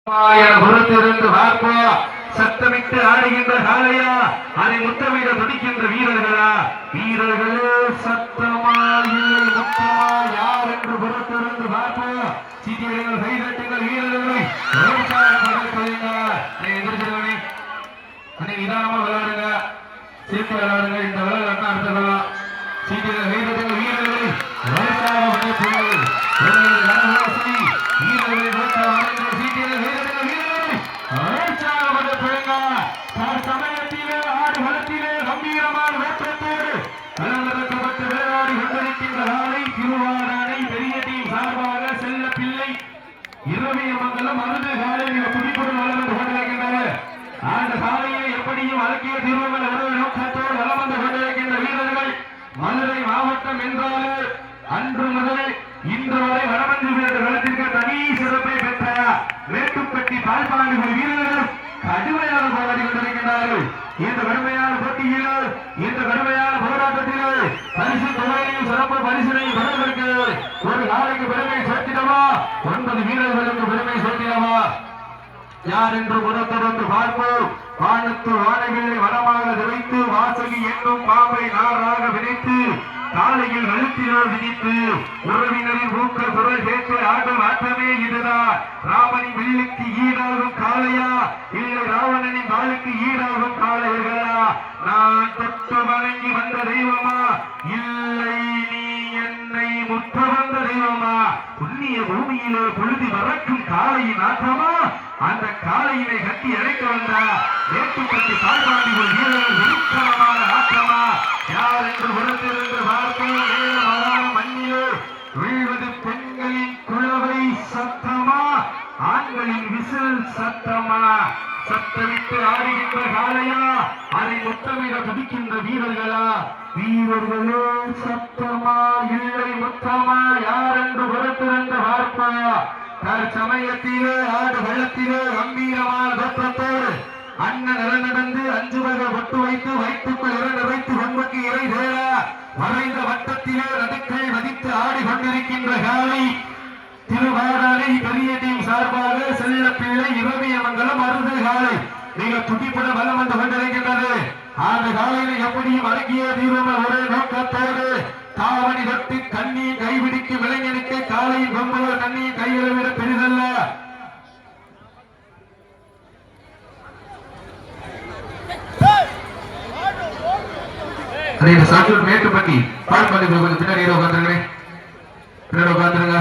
பொறுத்திருந்து பார்ப்போம். சத்தமிட்டு ஆடுகின்ற காளையா, அதை முத்தமிட துடிக்கின்ற வீரர்களா? வீரர்களே சத்தமா இல்லை முத்தமா? யார் என்று பொறுத்திருந்து பார்ப்போம். சீட்டியங்கள் கைதட்டுங்கள் வீரர்களை நிதானமா விளையாடுங்க, சேர்த்து விளையாடுங்க. இந்த விளையாட்டு அடுத்ததெல்லாம் சீட்டியங்கள் கைதட்டுங்கள் வீரர்களை சமயத்திலே ஆடு வளத்திலே கம்பீரமான வேற்றத்தோடு கலந்தப்பட்டு விளையாடி கொண்டிருக்கின்ற காலை திருவாரானை பெரிய டீம் சார்பாக செல்ல பிள்ளை இரவியமங்கலம் அருது காலை மிக துடிப்புடன் வளர்ந்து கொண்டிருக்கின்றனர். அந்த காலையை எப்படியும் அழகிய திருவங்கள் உறவு நோக்கத்தோடு வளம் வந்து கொண்டிருக்கின்ற வீரர்கள் மதுரை மாவட்டம் என்றாலே அன்று முதல் இன்று வரை வடமஞ்சு வீரர் களத்திற்கு தனி சிறப்பை பெற்ற மேட்டுப்பட்டி பால்பாண்டி வீரர்கள் கடுமையாக போராடி கொண்டிருக்கின்றார்கள். இந்த கடுமையான போட்டியில், இந்த கடுமையான போராட்டத்தில் பரிசு தொகையையும் சிறப்பு பரிசினையும் பெறுவதற்கு ஒரு நாளைக்கு பெருமை சேர்த்திடவா, 9 வீரர்களுக்கு பெருமை சேர்த்திடவா? யார் என்று புறத்தொடர்ந்து பார்ப்போம். வானத்து வானவில்லை வடமாக விதைத்து வாசகி என்னும் பாம்பை நாராக விதைத்து காலையில் கழுத்தினால் விதித்து உறவினரின் ஊக்கல் குரல் கேட்டு ஆடும் ஆட்டமே இதுதான். ராமனின் வில்லுக்கு ஈடாகும் காளையா, இல்லை ராவணனின் வாளுக்கு ஈடாகும் காளையர்களா? நான் தொட்டு வணங்கி வந்த தெய்வமா, இல்லை நீ என்னை முற்ற வந்த தெய்வமா? புண்ணிய பூமியிலே பொழுதி மறக்கும் காளையின் ஆட்டமா? அந்த காளையினை கட்டி அழைக்க வந்த மேட்டுப்பட்டி பால்பாண்டிகள் வீரர்கள் விருப்பமான ஆட்டமா? யார் என்று புறத்திலிருந்து பார்ப்போம். மண்ணிலே வீழ்வது பெண்களின் குழவை சத்தமா, ஆண்களின் விசில் சத்தமா? சத்தமிட்டு ஆடுகின்ற காளையா, அதை முத்தமிட துடிக்கின்ற வீரர்களா? வீரர்களோ சத்தமா இல்லை முத்தமா? யார் என்று புறத்திலிருந்து பார்ப்பா. தற்சமயத்திலே ஆடு வெள்ளத்திலே கம்பீரமான தோற்றத்தோடு அண்ணன் நடந்து 5 வகை ஒட்டு வைத்து வைத்துக்குள் இரண்டு வைத்து ஒன்பக்கு இறை தேட மறைந்த வட்டத்திலே நடுக்கை மதித்து ஆடிக்கொண்டிருக்கின்ற காலை திருவாரானை பெரிய டீம் சார்பாக செல்ல பிள்ளை இரவியமங்கலம் அருது காலை மிக துடிப்புட பலம் வந்து கொண்டிருக்கின்றது. அந்த காலையை எப்படியும் அடக்கிய தீவிர ஒரே நோக்கத்தோடு தாவணி தொட்டு கண்ணியை கைபிடிக்கும் இளைஞனுக்கு காலையின் கொம்பவர் கண்ணியை கைகளை விட பெரிதல்ல. மேட்டுப்பட்டி பால்பாண்டி கொஞ்சம் பின்னாடி உட்காந்துருங்க, பின்னாடி உட்காந்துருங்க.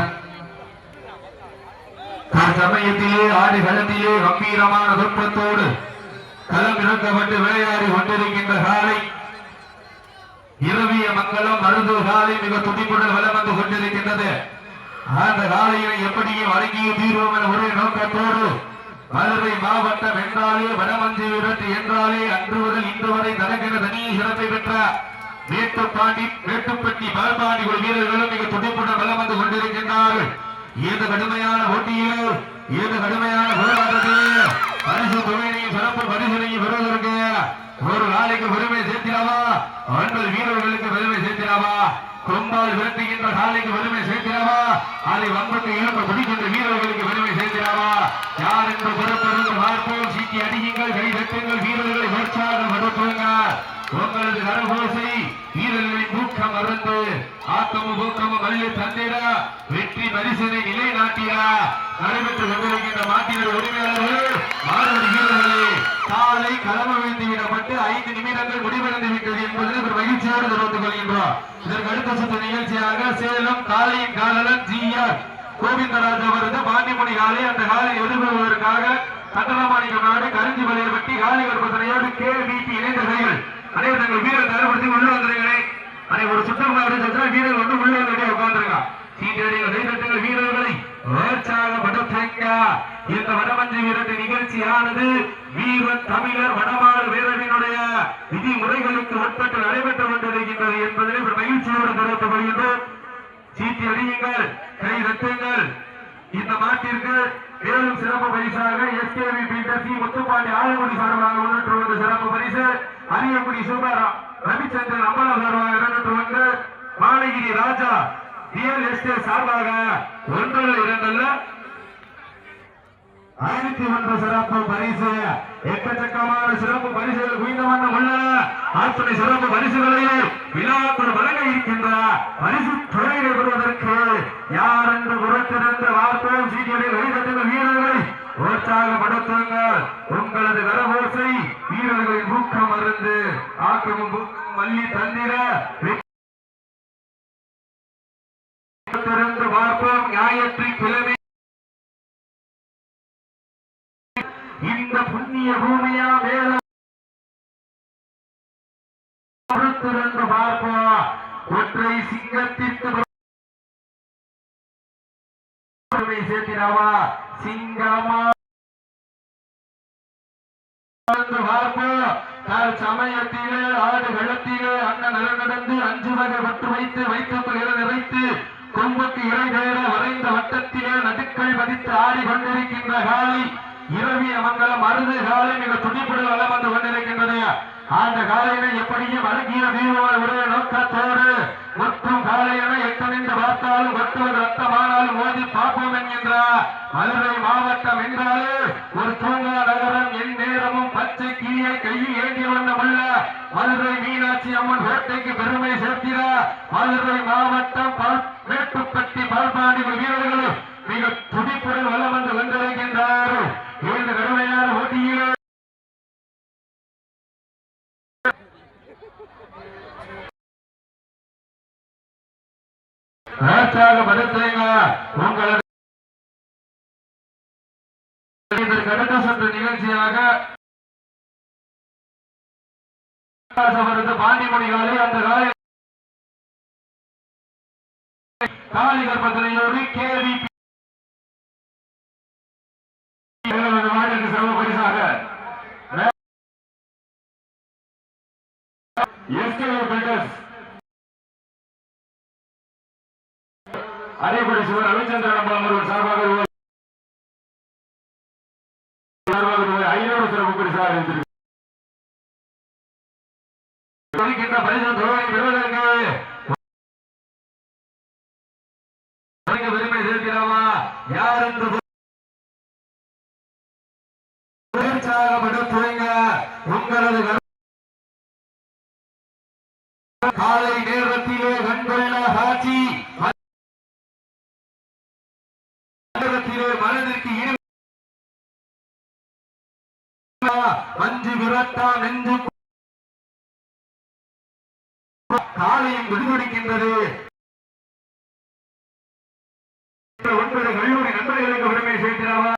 சமயத்திலே ஆடி களத்திலே கம்பீரமான தொற்பத்தோடு களம் இறக்கப்பட்டு விளையாடி கொண்டிருக்கின்ற காலை இரவிய மங்கலம் மருது காலை மிக துடிப்புடன் வலம் வந்து கொண்டிருக்கின்றது. அந்த காலையை எப்படியும் அடங்கிய தீர்வோம் என ஒரே நோக்கத்தோடு மதுரை மாவட்டம் என்றாலே வடமஞ்சி விரட்டு என்றாலே அன்று முதல் இன்று வரை தனக்கென தனி சிறப்பை பெற்ற மேட்டுப்பட்டி பால்பாண்டி வீரர்களும் மிக துடிப்புடன் வலம் வந்து கொண்டிருக்கின்றார்கள். ஏது கடுமையான போட்டியில், ஏது கடுமையான போராட்டத்தில் பரிசு தொகையையும் சிறப்பு பரிசனையும் பெறுவதற்கு ஒரு நாளைக்கு பெருமை சேர்த்திடாவா, 9 வீரர்களுக்கு பெருமை சேர்த்திடாவா? கொம்பால் விரட்டுகின்ற காலைக்கு பெருமை சேர்த்திடாவா? அதை வம்புக்கு இழுப்பு பிடிக்கின்ற வீரர்களுக்கு பெருமை சேர்த்திடாவா? யார் என்று பொறுப்பிருந்து பார்ப்போம். சீட்டி அடியுங்கள், கை தட்டுங்கள், வீரர்களை உற்சாகப்படுத்துங்கள். உங்களது கரகோசை வீரர்களின் ஊக்கம் அருந்து ஆக்கமும் ஊக்கமும் வழியை தந்திட வெற்றி பரிசனை நிலைநாட்டிட நடைபெற்றுக் கொண்டிருக்கின்ற மாட்டினர் உரிமையாளர்கள் மாறுபடி வீரர்களே காலை களம் வீழ்ந்துவிடப்பட்டு 5 நிமிடங்கள் முடிவடைந்து விட்டது என்பதை ஒரு மகிழ்ச்சியோடு தெரிவித்துக் கொள்கின்றோம். இதற்கு அடுத்த சுற்று நிகழ்ச்சியாக சேலம் காலையின் காலன் GR கோவிந்தராஜ் அவரது பாண்டிமணி காலை அந்த காலை எதிர்கொள்வதற்காக கட்டணமாணிக்க நாடு கருஞ்சி வலையப்பட்டி காலை கற்பனையோடு KVP இணைந்தவர்கள் அனைவரும் வீரர் தரப்படுத்தி உள்ள வந்துருங்களே. ஒரு சுற்றம் வீரர்கள் வந்து உள்ள வந்து உட்கார்ந்துருங்க. சீட்டடிகள் வீரர்களை உற்சாகப்படுத்துங்க. இந்த வடமஞ்சி வீரட்டு நிகழ்ச்சியானது வீரன் தமிழர் வடமாறு வீரர்களுடைய விதிமுறைகளுக்கு உட்பட்டு நடைபெற்றுக் கொண்டிருக்கின்றது என்பதை ஒரு மகிழ்ச்சியோடு தெரிவித்துக் கொள்கின்றோம். சீட்டி அடியுங்கள், கை தட்டுங்கள். இந்த நாட்டிற்கு மேலும் சிறப்பு பரிசாக SKVP முத்துப்பாண்டி ஆலங்குடி சார்பாக 1 சிறப்பு பரிசு, அரியக்குடி சூப்பர் ரவிச்சந்திரன் அம்பலம் சார்பாக 2 மாலகிரி ராஜா ரியல் எஸ்டேட் சார்பாக 1 2 51 சிறப்பு பரிசு. எக்கச்சக்கமான சிறப்பு பரிசுகள் குவிந்த வண்ணம் உள்ளன. அத்தனை சிறப்பு பரிசுகளையும் விழாக்குள் வழங்க இருக்கின்ற பரிசு தொகையை பெறுவதற்கு யார் என்று புறத்திலிருந்து வார்த்தோம். சீட்டிகளில் வெளித்தட்டுங்க வீரர்களை உற்சாகப்படுத்துங்கள். உங்களது கரவோசை வீரர்களின் ஊக்கம் மருந்து ஆக்கமும் மல்லி தந்திர பார்ப்போம். ஞாயிற்றுக்கிழமை இந்த புண்ணிய பூமியா மேல பொறுத்திருந்து பார்ப்போம். ஒற்றை சிங்கத்திற்கு சேர்த்திடாவா சிங்கமா பார்ப்போம். சமயத்திலே ஆடு வெள்ளத்திலே அண்ணன் நடந்து 5 வகை வட்டு வைத்து வைத்தப்பல் நிறைத்து கொம்புக்கு இறை பெயர வரைந்த வட்டத்திலே நடுக்கள் பதித்து ஆடி கொண்டிருக்கின்ற காலை இரவிய மங்கலம் அருது காலை மிக துடிப்புடன் வளம் வந்து கொண்டிருக்கின்றது. அந்த காலையினை எப்படியும் வழங்கிய வீரோட ஒரே நோக்கத்தோடு மற்றும் காலையென எத்தனின்று பார்த்தாலும் கொட்டுவது ரத்தமானாலும் மோதி பார்ப்போம் என்கின்ற மதுரை மாவட்டம் என்றாலே ஒரு தூங்கா நகரம். என் நேரமும் பச்சை கீழே கையில் ஏந்திய வண்ணம் உள்ள மதுரை மீனாட்சி அம்மன் கோட்டைக்கு பெருமை சேர்க்கிறார். மதுரை மாவட்டம் மேட்டுப்பட்டி பால்பாண்டி வீரர்கள் மிக துடிப்புடன் வளம் வந்து கொண்டிருக்கின்றார். இந்த கடுமையான போட்டியில் உங்களது கடந்த சுற்று நிகழ்ச்சியாக பாண்டிமணி காலை அந்த காலை காளி கர்ப்பத்தினையோடு கேவி சிறப்பு பரிசாக அரைப்படை சிவர் ரவிச்சந்திரன் அவர்கள் சார்பாக 500 சிறப்பு பரிசாக இருக்கின்ற பரிசு தொகையை பெறுவதற்கு பெருமை சேர்க்கிறாமா யார் என்று உற்சாகப்படுத்துவீங்க. உங்களது காலை நேரத்திலே கண்கொள்ள காட்சி மனதிற்கு மஞ்சு விரட்டா நெஞ்சு காலையும் விடுவிக்கின்றது. 9 கல்லூரி நண்பர்களுக்கு பெருமை சேர்க்கிறாவா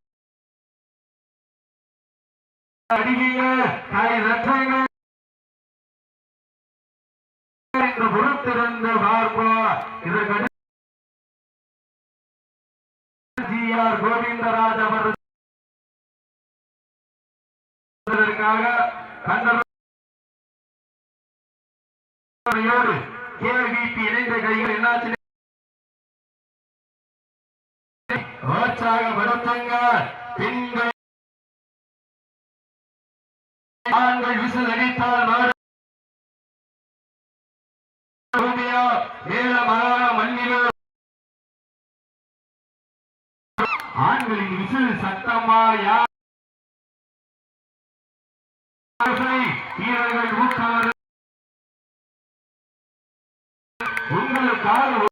அடிவீங்க என்று பொறுத்திருந்து பார்ப்போம். இதற்கு ஜிஆர் கோவிந்தராஜ் அவர்களுக்காக கேவிபி இணைந்த கைகள் என்னாச்சு உற்சாகப்படுத்துங்க. பெண்கள் ஆண்கள் விசில் அடித்தால் மேல மகாண மண்ணிலோ ஆண்களின் விசில் சத்தமா யார் வீரர்கள் ஊக்கவர் உங்களுக்காக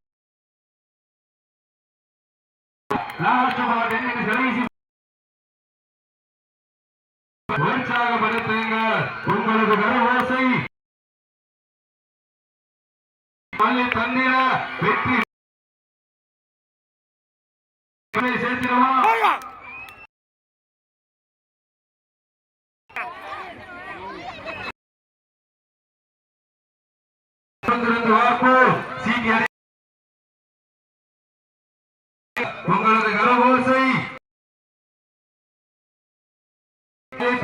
உற்சாகப்படுத்துங்க. உங்களது கரவோசை தந்திர வெற்றி சேர்த்திரமா உங்களது கரவோசை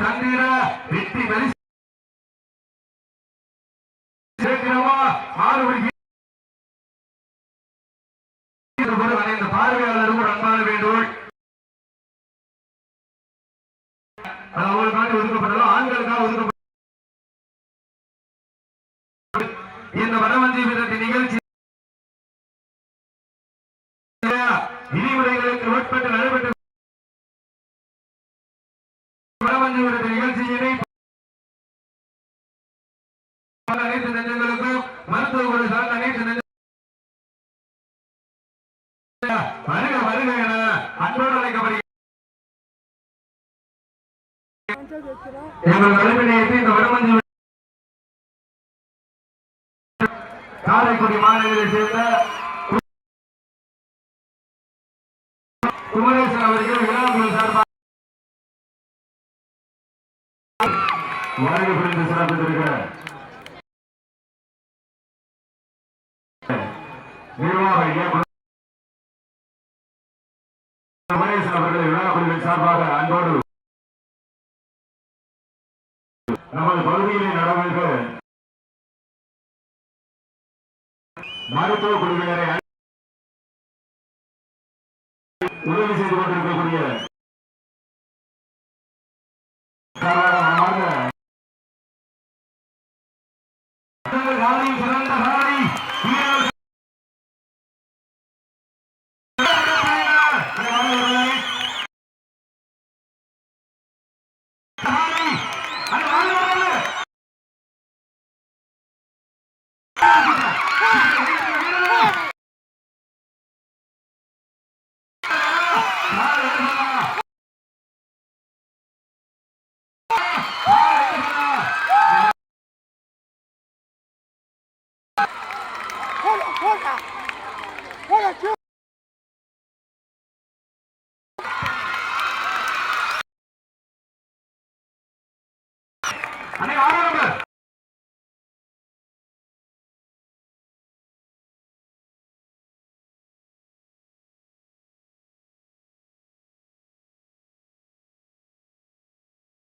தந்திர வெற்றி சேர்க்கிறவா மாறுபடி இந்த பார்வையாளருக்கு அன்பான வேண்டுகோள். அவர்களுக்காக ஒதுக்கப்பட்டாலும் ஆண்களுக்காக ஒதுக்கப்பட்ட இந்த வடமஞ்சி வீரத்தின் நிகழ்ச்சி விதிமுறைகளுக்கு உட்பட்டு நடைபெற்று வடமஞ்சுவரத்து நிகழ்ச்சியினை அனைத்து நெஞ்சங்களுக்கும் மருத்துவ குழு சார்ந்த அனைத்து நெஞ்ச வருக வருக என அன்போடு அழைக்கப்படுகிறது. எங்கள் கல்வி நிலையத்தில் இந்த வடமஞ்சுவரத்து காரைக்குடி மாநகரை சேர்ந்த குமரேசன் அவர்கள் விழாக்குழு சார்பாக வருகை புரிந்து சிறப்பித்திருக்கிறார். நிர்வாக இயக்குநர் குமரேசன் அவர்களை விழாக்குழுவின் சார்பாக அன்போடு நமது பகுதியிலே நடவடிக்க மருத்துவ குழுவினரை உதவி செய்து கொண்டிருக்கக்கூடிய சிறந்த சாரி அன்னைக்கு